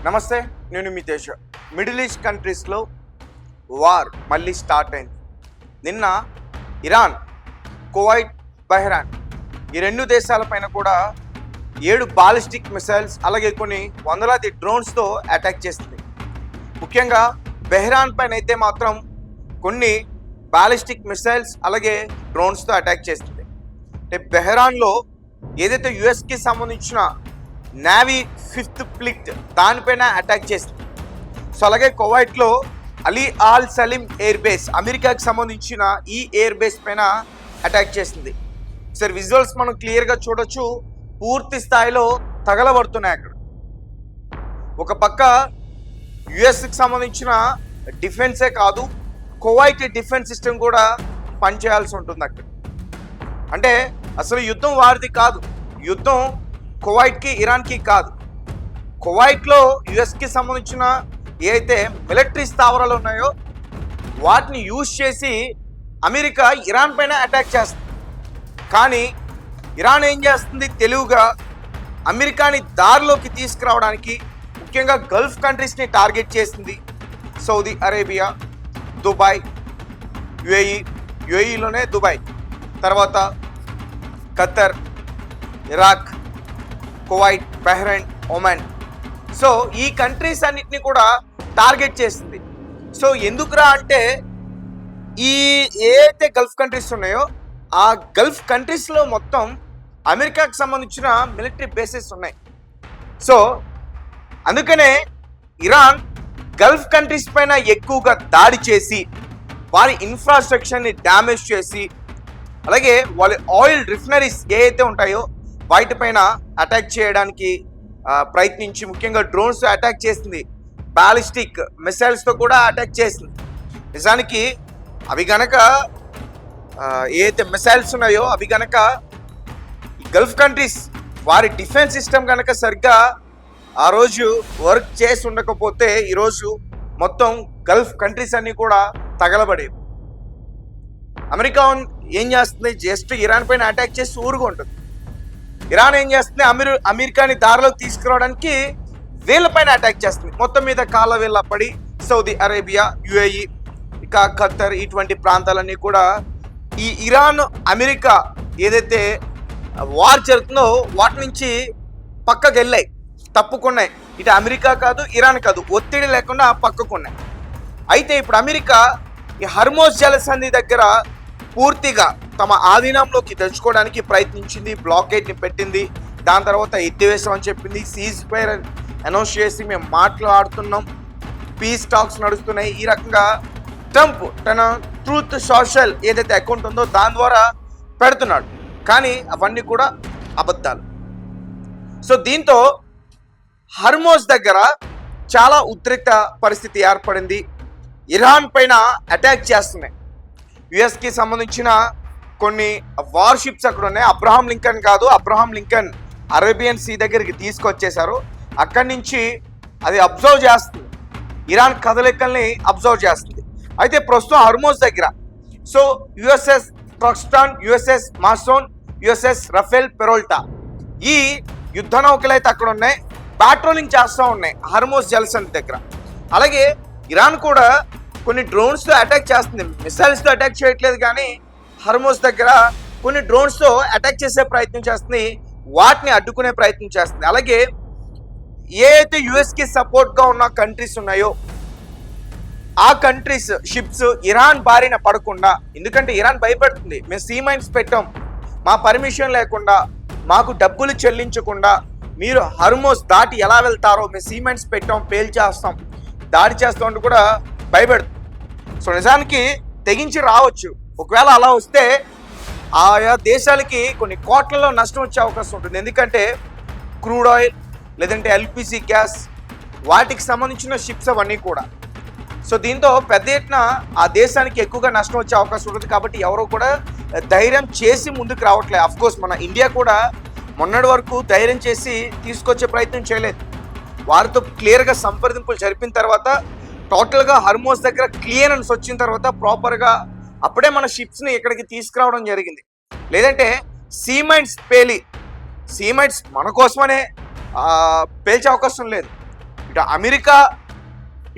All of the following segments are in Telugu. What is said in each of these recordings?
నమస్తే, నేను మీ తేజ. మిడిల్ ఈస్ట్ కంట్రీస్లో వార్ మళ్ళీ స్టార్ట్ అయింది. నిన్న ఇరాన్, కువైట్, బహ్రాన్ ఈ రెండు దేశాలపైన కూడా 7 బాలిస్టిక్ మిసైల్స్ అలాగే కొన్ని వందలాది డ్రోన్స్తో అటాక్ చేస్తుంది. ముఖ్యంగా బెహ్రాన్ పైన అయితే మాత్రం కొన్ని బాలిస్టిక్ మిసైల్స్ అలాగే డ్రోన్స్తో అటాక్ చేస్తుంది. అంటే బెహ్రాన్లో ఏదైతే యుఎస్కి సంబంధించిన నేవీ 5th ఫ్లీట్ దానిపైన అటాక్ చేస్తుంది. సో అలాగే కువైట్లో Ali Al Salem air base, అమెరికాకి సంబంధించిన ఈ ఎయిర్ బేస్ పైన అటాక్ చేస్తుంది. సరే, విజువల్స్ మనం క్లియర్గా చూడొచ్చు. పూర్తి స్థాయిలో తగలబడుతున్నాయి అక్కడ. ఒక పక్క యుఎస్కి సంబంధించిన డిఫెన్సే కాదు, కువైట్ డిఫెన్స్ సిస్టమ్ కూడా పనిచేయాల్సి ఉంటుంది అక్కడ. అంటే అసలు యుద్ధం వారిది కాదు, యుద్ధం కువైట్కి ఇరాన్కి కాదు. కువైట్లో యుఎస్కి సంబంధించిన ఏదైతే మిలిటరీ స్థావరాలు ఉన్నాయో వాటిని యూజ్ చేసి అమెరికా ఇరాన్ పైన అటాక్ చేస్తుంది. కానీ ఇరాన్ ఏం చేస్తుంది, తెలివిగా అమెరికాని దారిలోకి తీసుకురావడానికి ముఖ్యంగా గల్ఫ్ కంట్రీస్ని టార్గెట్ చేసింది. సౌదీ అరేబియా, దుబాయ్, యుఏఈలోనే దుబాయ్, తర్వాత Khattar, Iraq, Kuwait, Bahrain, Oman. So ఈ కంట్రీస్ అన్నిటిని కూడా టార్గెట్ చేసింది. సో ఎందుకురా అంటే ఈ ఏదైతే గల్ఫ్ కంట్రీస్ ఉన్నాయో ఆ గల్ఫ్ కంట్రీస్లో మొత్తం అమెరికాకు సంబంధించిన మిలిటరీ బేసెస్ ఉన్నాయి. సో అందుకనే ఇరాన్ గల్ఫ్ కంట్రీస్ పైన ఎక్కువగా దాడి చేసి వారి ఇన్ఫ్రాస్ట్రక్చర్ని డ్యామేజ్ చేసి అలాగే వాళ్ళ ఆయిల్ రిఫైనరీస్ ఏవైతే ఉంటాయో వాటిపైన అటాక్ చేయడానికి ప్రయత్నించి ముఖ్యంగా డ్రోన్స్ అటాక్ చేసింది, బాలిస్టిక్ మిసైల్స్తో కూడా అటాక్ చేసింది. నిజానికి అవి గనక ఏదైతే మిసైల్స్ ఉన్నాయో అవి గనక ఈ గల్ఫ్ కంట్రీస్ వారి డిఫెన్స్ సిస్టమ్ కనుక సరిగ్గా ఆ రోజు వర్క్ చేసి ఉండకపోతే ఈరోజు మొత్తం గల్ఫ్ కంట్రీస్ అన్నీ కూడా తగలబడేవి. అమెరికా ఏం చేస్తుంది, జస్ట్ ఇరాన్ పైన అటాక్ చేసి ఊరుకుంటుంది. ఇరాన్ ఏం చేస్తుంది, అమెరికాని దారిలోకి తీసుకురావడానికి వీళ్ళపైన అటాక్ చేస్తుంది. మొత్తం మీద కాళ్ళ వీళ్ళ పడి సౌదీ అరేబియా, యుఏఈ, ఇక ఖత్తర్ ఇటువంటి ప్రాంతాలన్నీ కూడా ఈ ఇరాన్ అమెరికా ఏదైతే వార్ జరుగుతుందో వాటి నుంచి పక్కకు వెళ్ళాయి, తప్పుకున్నాయి. ఇటు అమెరికా కాదు, ఇరాన్ కాదు, ఒత్తిడి లేకుండా పక్కకున్నాయి. అయితే ఇప్పుడు అమెరికా ఈ హర్మోజ్ జలసంధి దగ్గర పూర్తిగా తమ ఆధీనంలోకి తెచ్చుకోవడానికి ప్రయత్నించింది, బ్లాకేడ్ని పెట్టింది. దాని తర్వాత ఎత్తివేసామని చెప్పింది, సీజ్ ఫైర్ అనౌన్స్ చేసి మేము మాట్లాడుతున్నాం, పీస్ టాక్స్ నడుస్తున్నాయి. ఈ రకంగా ట్రంప్ తన ట్రూత్ సోషల్ ఏదైతే అకౌంట్ ఉందో దాని ద్వారా పెడుతున్నాడు. కానీ అవన్నీ కూడా అబద్ధాలు. సో దీంతో హర్మోజ్ దగ్గర చాలా ఉద్రిక్త పరిస్థితి ఏర్పడింది. ఇరాన్ పైన అటాక్ చేస్తున్నాయి. యుఎస్కి సంబంధించిన కొన్ని వార్షిప్స్ అక్కడ ఉన్నాయి. అబ్రహాం లింకన్ కాదు, అబ్రహాం లింకన్ అరేబియన్ సీ దగ్గరికి తీసుకొచ్చేశారు. అక్కడి నుంచి అది అబ్జర్వ్ చేస్తుంది, ఇరాన్ కదలికల్ని అబ్జర్వ్ చేస్తుంది. అయితే ప్రస్తుతం హర్మోజ్ దగ్గర so USS Truxtun, USS Mason, USS Rafael Peralta ఈ యుద్ధ నౌకలు అయితే అక్కడ ఉన్నాయి, పాట్రోలింగ్ చేస్తూ ఉన్నాయి హర్మోజ్ జలసంధి దగ్గర. అలాగే ఇరాన్ కూడా కొన్ని డ్రోన్స్తో అటాక్ చేస్తుంది, మిసైల్స్తో అటాక్ చేయట్లేదు, కానీ హర్మోజ్ దగ్గర కొన్ని డ్రోన్స్తో అటాక్ చేసే ప్రయత్నం చేస్తుంది, వాటిని అడ్డుకునే ప్రయత్నం చేస్తుంది. అలాగే ఏ అయితే యుఎస్కి సపోర్ట్గా ఉన్న కంట్రీస్ ఉన్నాయో ఆ కంట్రీస్ షిప్స్ ఇరాన్ బారిన పడకుండా, ఎందుకంటే ఇరాన్ భయపడుతుంది, మేము సీ మైన్స్ పెట్టాం, మా పర్మిషన్ లేకుండా మాకు డబ్బులు చెల్లించకుండా మీరు హర్మోజ్ దాటి ఎలా వెళ్తారో, మేము సీ మైన్స్ పెట్టాం, పేల్చేస్తాం, దాడి చేస్తాం కూడా భయపెడుతుంది. సో నిజానికి తెగించి రావచ్చు. ఒకవేళ అలా వస్తే ఆయా దేశాలకి కొన్ని కోట్లలో నష్టం వచ్చే అవకాశం ఉంటుంది. ఎందుకంటే క్రూడ్ ఆయిల్ లేదంటే ఎల్పిజి గ్యాస్ వాటికి సంబంధించిన షిప్స్ అవన్నీ కూడా. సో దీంతో పెద్ద ఎత్తున ఆ దేశానికి ఎక్కువగా నష్టం వచ్చే అవకాశం ఉంటుంది. కాబట్టి ఎవరో కూడా ధైర్యం చేసి ముందుకు రావట్లేదు. అఫ్కోర్స్ మన ఇండియా కూడా మొన్నటి వరకు ధైర్యం చేసి తీసుకొచ్చే ప్రయత్నం చేయలేదు. వారితో క్లియర్గా సంప్రదింపులు జరిపిన తర్వాత టోటల్గా హర్మోజ్ దగ్గర క్లియరెన్స్ వచ్చిన తర్వాత ప్రాపర్గా అప్పుడే మన షిప్స్ని ఇక్కడికి తీసుకురావడం జరిగింది. లేదంటే సీమైట్స్ మన కోసమనే పేల్చే అవకాశం లేదు. ఇటు అమెరికా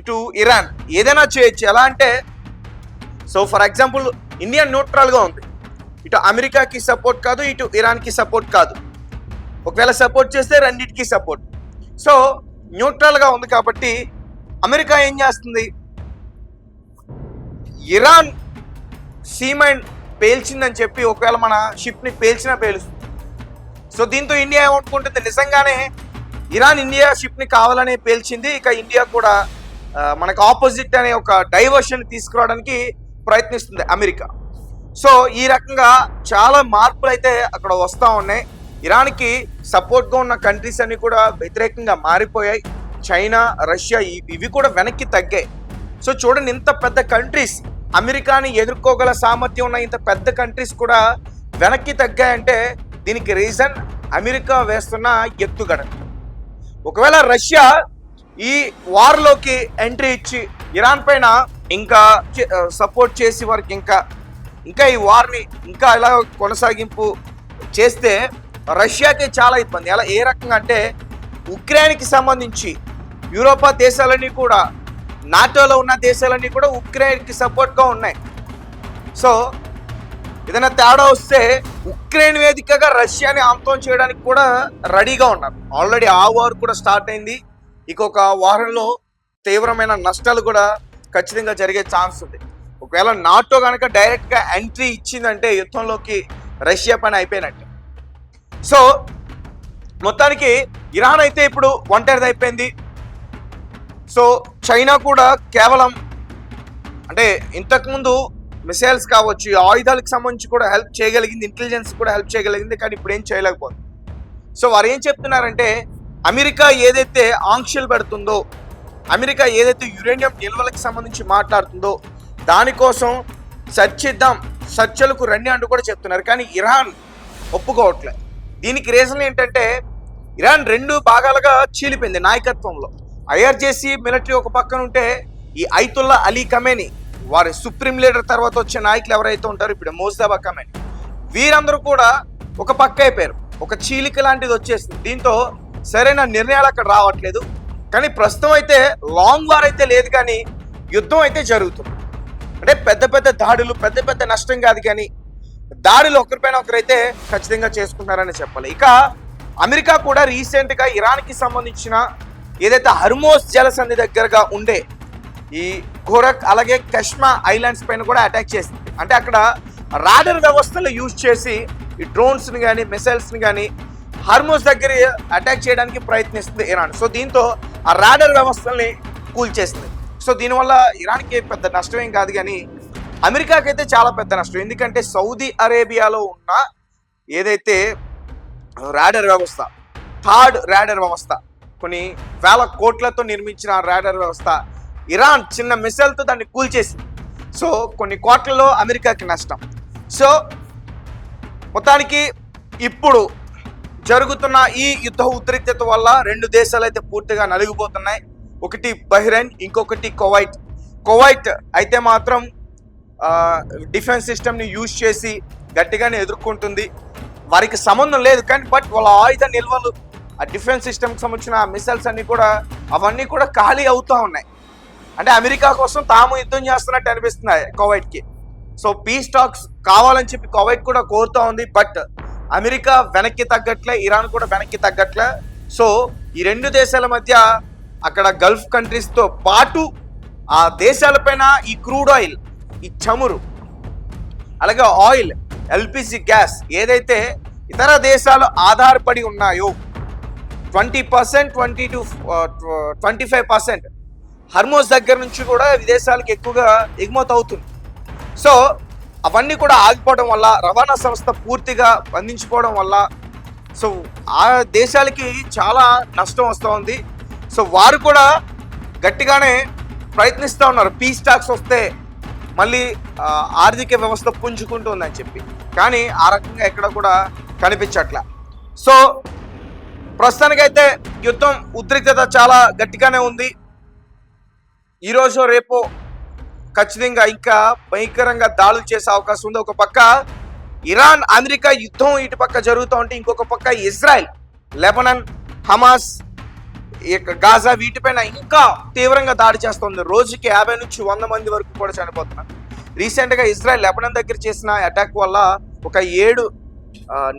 ఇటు ఇరాన్ ఏదైనా చేయొచ్చు. ఎలా అంటే సో ఫర్ ఎగ్జాంపుల్ ఇండియా న్యూట్రల్గా ఉంది, ఇటు అమెరికాకి సపోర్ట్ కాదు, ఇటు ఇరాన్కి సపోర్ట్ కాదు. ఒకవేళ సపోర్ట్ చేస్తే రెండింటికి సపోర్ట్. సో న్యూట్రల్గా ఉంది కాబట్టి అమెరికా ఏం చేస్తుంది, ఇరాన్ సీమైన్ పేల్చిందని చెప్పి ఒకవేళ మన షిప్ని పేల్చినా పేలుస్తుంది. సో దీంతో ఇండియా ఏమనుకుంటుంది, నిజంగానే ఇరాన్ ఇండియా షిప్ని కావాలనే పేల్చింది, ఇక ఇండియా కూడా మనకు ఆపోజిట్ అనే ఒక డైవర్షన్ తీసుకురావడానికి ప్రయత్నిస్తుంది అమెరికా. సో ఈ రకంగా చాలా మార్పులు అయితే అక్కడ వస్తూ ఉన్నాయి. ఇరాన్కి సపోర్ట్గా ఉన్న కంట్రీస్ అన్ని కూడా వ్యతిరేకంగా మారిపోయాయి. చైనా, రష్యా ఇవి కూడా వెనక్కి తగ్గాయి. సో చూడండి, ఇంత పెద్ద కంట్రీస్, అమెరికాని ఎదుర్కోగల సామర్థ్యం ఉన్న ఇంత పెద్ద కంట్రీస్ కూడా వెనక్కి తగ్గాయంటే దీనికి రీజన్ అమెరికా వేస్తున్న ఎత్తుగడ. ఒకవేళ రష్యా ఈ వార్లోకి ఎంట్రీ ఇచ్చి ఇరాన్ పైన ఇంకా సపోర్ట్ చేసి వారికి ఇంకా ఈ వార్ని ఇంకా ఇలా కొనసాగింపు చేస్తే రష్యాకి చాలా ఇబ్బంది. ఎలా ఏ రకంగా అంటే ఉక్రెయిన్కి సంబంధించి యూరోపా దేశాలన్నీ కూడా, నాటోలో ఉన్న దేశాలన్నీ కూడా ఉక్రెయిన్కి సపోర్ట్గా ఉన్నాయి. సో ఏదైనా తేడా వస్తే ఉక్రెయిన్ వేదికగా రష్యాని అంతం చేయడానికి కూడా రెడీగా ఉన్నారు. ఆల్రెడీ ఆ వార్ కూడా స్టార్ట్ అయింది. ఇంకొక వారంలో తీవ్రమైన నష్టాలు కూడా ఖచ్చితంగా జరిగే ఛాన్స్ ఉంది. ఒకవేళ నాటో కనుక డైరెక్ట్గా ఎంట్రీ ఇచ్చిందంటే యుద్ధంలోకి రష్యా పైన అయిపోయినట్టు. సో మొత్తానికి ఇరాన్ అయితే ఇప్పుడు ఒంటరిది అయిపోయింది. సో చైనా కూడా కేవలం అంటే ఇంతకుముందు మిసైల్స్ కావచ్చు, ఆయుధాలకు సంబంధించి కూడా హెల్ప్ చేయగలిగింది, ఇంటెలిజెన్స్ కూడా హెల్ప్ చేయగలిగింది, కానీ ఇప్పుడు ఏం చేయలేకపోతుంది. సో వారు ఏం చెప్తున్నారంటే అమెరికా ఏదైతే ఆంక్షలు పెడుతుందో, అమెరికా ఏదైతే యురేనియం నిల్వలకు సంబంధించి మాట్లాడుతుందో దానికోసం చర్చిద్దాం, చర్చలకు రండి అంటూ కూడా చెప్తున్నారు. కానీ ఇరాన్ ఒప్పుకోవట్లేదు. దీనికి రీజన్ ఏంటంటే ఇరాన్ రెండు భాగాలుగా చీలిపోయింది నాయకత్వంలో. ఐఆర్జేసీ మిలిటరీ ఒక పక్కన ఉంటే ఈ ఐతుల్లా అలీ ఖమేనీ, వారి సుప్రీం లీడర్ తర్వాత వచ్చే నాయకులు ఎవరైతే ఉంటారో ఇప్పుడు మోజ్తబా ఖమేనీ, వీరందరూ కూడా ఒక పక్క అయిపోయారు. ఒక చీలిక లాంటిది వచ్చేసింది. దీంతో సరైన నిర్ణయాలు అక్కడ రావట్లేదు. కానీ ప్రస్తుతం అయితే లాంగ్ వార్ అయితే లేదు, కానీ యుద్ధం అయితే జరుగుతుంది. అంటే పెద్ద పెద్ద దాడులు, పెద్ద పెద్ద నష్టం కాదు, కానీ దాడులు ఒకరిపైన ఒకరైతే ఖచ్చితంగా చేసుకుంటారని చెప్పాలి. ఇక అమెరికా కూడా రీసెంట్గా ఇరాన్కి సంబంధించిన ఏదైతే హర్మోస్ జలసంధి దగ్గరగా ఉండే ఈ ఘోరక్ అలాగే కష్మా ఐలాండ్స్ పైన కూడా అటాక్ చేసింది. అంటే అక్కడ రాడర్ వ్యవస్థలు యూజ్ చేసి ఈ డ్రోన్స్ని కానీ మిసైల్స్ని కానీ హార్మోస్ దగ్గర అటాక్ చేయడానికి ప్రయత్నిస్తుంది ఇరాన్. సో దీంతో ఆ రాడర్ వ్యవస్థల్ని కూల్చేసింది. సో దీనివల్ల ఇరాన్కి పెద్ద నష్టం ఏం కాదు, కానీ అమెరికాకి అయితే చాలా పెద్ద నష్టం. ఎందుకంటే సౌదీ అరేబియాలో ఉన్న ఏదైతే రాడర్ వ్యవస్థ, థర్డ్ రాడర్ వ్యవస్థ, కొన్ని వేల కోట్లతో నిర్మించిన రాడర్ వ్యవస్థ, ఇరాన్ చిన్న మిసైల్తో దాన్ని కూల్చేసింది. సో కొన్ని కోట్లలో అమెరికాకి నష్టం. సో మొత్తానికి ఇప్పుడు జరుగుతున్న ఈ యుద్ధ ఉద్రిక్తత వల్ల రెండు దేశాలు అయితే పూర్తిగా నలిగిపోతున్నాయి. ఒకటి బహ్రెయిన్, ఇంకొకటి కువైట్. కువైట్ అయితే మాత్రం డిఫెన్స్ సిస్టమ్ని యూజ్ చేసి గట్టిగానే ఎదుర్కొంటుంది. వారికి సంబంధం లేదు, కానీ బట్ వాళ్ళ ఆయుధ నిల్వలు, ఆ డిఫెన్స్ సిస్టమ్కి సంబంధించిన మిసైల్స్ అన్నీ కూడా అవన్నీ కూడా ఖాళీ అవుతూ ఉన్నాయి. అంటే అమెరికా కోసం తాము యుద్ధం చేస్తున్నట్టు అనిపిస్తున్నాయి కువైట్కి. సో పీస్ టాక్స్ కావాలని చెప్పి కువైట్ కూడా కోరుతూ ఉంది. బట్ అమెరికా వెనక్కి తగ్గట్లే, ఇరాన్ కూడా వెనక్కి తగ్గట్లే. సో ఈ రెండు దేశాల మధ్య అక్కడ గల్ఫ్ కంట్రీస్తో పాటు ఆ దేశాలపైన ఈ క్రూడ్ ఆయిల్, ఈ చమురు, అలాగే ఆయిల్, ఎల్పిజి గ్యాస్ ఏదైతే ఇతర దేశాలు ఆధారపడి ఉన్నాయో 20%, 20 to 25% హర్మోస్ దగ్గర నుంచి కూడా విదేశాలకు ఎక్కువగా ఎగుమతి అవుతుంది. సో అవన్నీ కూడా ఆగిపోవడం వల్ల, రవాణా సంస్థ పూర్తిగా బంధించిపోవడం వల్ల సో ఆ దేశాలకి చాలా నష్టం వస్తూ ఉంది. సో వారు కూడా గట్టిగానే ప్రయత్నిస్తూ ఉన్నారు పీస్ టాక్స్ వస్తే మళ్ళీ ఆర్థిక వ్యవస్థ పుంజుకుంటుందని చెప్పి, కానీ ఆ రకంగా ఎక్కడ కూడా కనిపించట్లే. సో ప్రస్తుతానికైతే యుద్ధం ఉద్రిక్తత చాలా గట్టిగానే ఉంది. ఈరోజు రేపు ఖచ్చితంగా ఇంకా భయంకరంగా దాడులు చేసే అవకాశం ఉంది. ఒక పక్క ఇరాన్ అమెరికా యుద్ధం ఇటు పక్క జరుగుతూ ఉంటే, ఇంకొక పక్క ఇజ్రాయెల్, లెబనాన్, హమాస్ ఇక గాజా వీటిపైన ఇంకా తీవ్రంగా దాడి చేస్తుంది. రోజుకి 50 నుంచి 100 మంది వరకు కూడా చనిపోతున్నారు. రీసెంట్గా ఇజ్రాయెల్ లెబనాన్ దగ్గర చేసిన అటాక్ వల్ల ఒక 7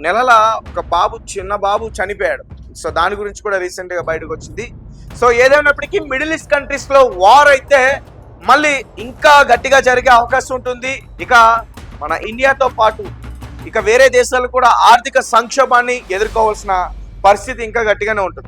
నెలల ఒక చిన్న బాబు చనిపోయాడు. సో దాని గురించి కూడా రీసెంట్గా బయటకు వచ్చింది. సో ఏదైనప్పటికీ మిడిల్ ఈస్ట్ కంట్రీస్లో వార్ అయితే మళ్ళీ ఇంకా గట్టిగా జరిగే అవకాశం ఉంటుంది. ఇక మన ఇండియాతో పాటు ఇక వేరే దేశాలు కూడా ఆర్థిక సంక్షోభాన్ని ఎదుర్కోవాల్సిన పరిస్థితి ఇంకా గట్టిగానే ఉంటుంది.